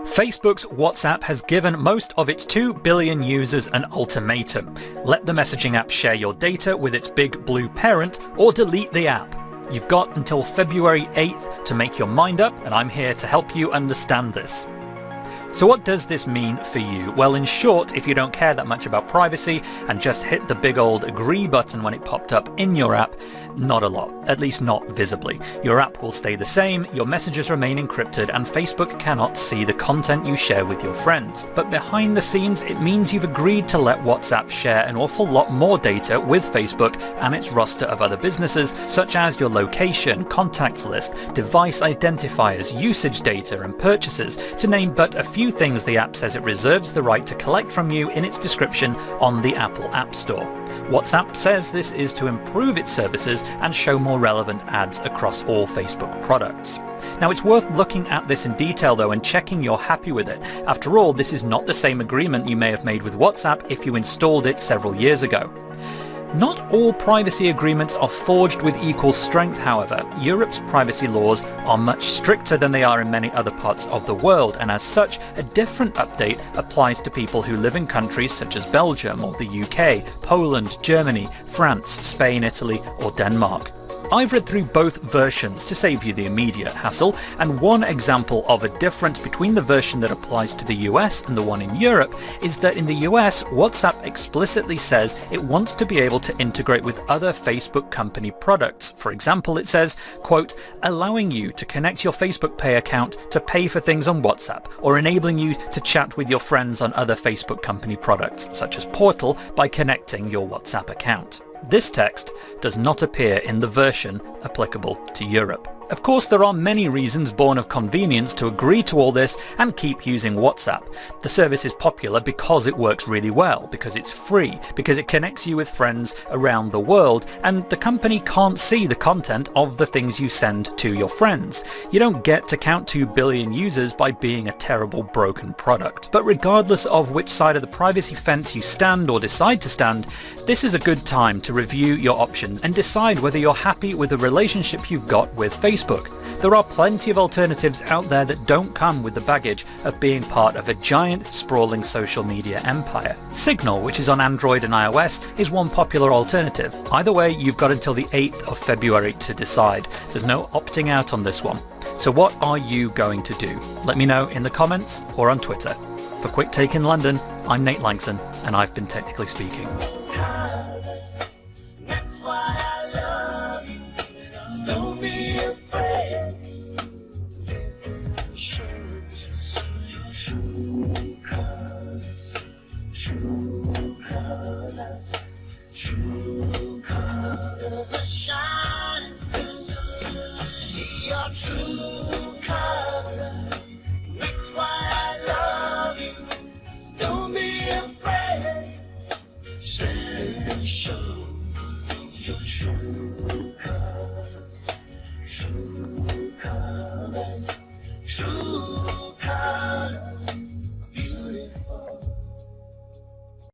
Facebook's WhatsApp has given most of its 2 billion users an ultimatum. Let the messaging app share your data with its big blue parent or delete the app. You've got until February 8th to make your mind up, and I'm here to help you understand this. So what does this mean for you? Well, in short, if you don't care that much about privacy and just hit the big old agree button when it popped up in your app, not a lot, at least not visibly. Your app will stay the same, your messages remain encrypted, and Facebook cannot see the content you share with your friends. But behind the scenes, it means you've agreed to let WhatsApp share an awful lot more data with Facebook and its roster of other businesses, such as your location, contacts list, device identifiers, usage data, and purchases, to name but a few things the app says it reserves the right to collect from you in its description on the Apple App Store. WhatsApp says this is to improve its services and show more relevant ads across all Facebook products. Now, it's worth looking at this in detail though and checking you're happy with it. After all, this is not the same agreement you may have made with WhatsApp if you installed it several years ago. Not all privacy agreements are forged with equal strength, however. Europe's privacy laws are much stricter than they are in many other parts of the world, and as such, a different update applies to people who live in countries such as Belgium or the UK, Poland, Germany, France, Spain, Italy, or Denmark. I've read through both versions to save you the immediate hassle, and one example of a difference between the version that applies to the US and the one in Europe is that in the US, WhatsApp explicitly says it wants to be able to integrate with other Facebook company products. For example, it says, quote, allowing you to connect your Facebook Pay account to pay for things on WhatsApp, or enabling you to chat with your friends on other Facebook company products, such as Portal, by connecting your WhatsApp account. This text does not appear in the version applicable to Europe. Of course, there are many reasons born of convenience to agree to all this and keep using WhatsApp. The service is popular because it works really well, because it's free, because it connects you with friends around the world, and the company can't see the content of the things you send to your friends. You don't get to count 2 billion users by being a terrible broken product. But regardless of which side of the privacy fence you stand or decide to stand, this is a good time to review your options and decide whether you're happy with the relationship you've got with Facebook. There are plenty of alternatives out there that don't come with the baggage of being part of a giant, sprawling social media empire. Signal, which is on Android and iOS, is one popular alternative. Either way, you've got until the 8th of February to decide. There's no opting out on this one. So what are you going to do? Let me know in the comments or on Twitter. For Quick Take in London, I'm Nate Langson, and I've been Technically Speaking. That's why I love you. Don't be afraid. Show your true colors. True colors. True colors are shining. See your true colors. That's why I love you. So don't be afraid. Show your true colors, true colors, true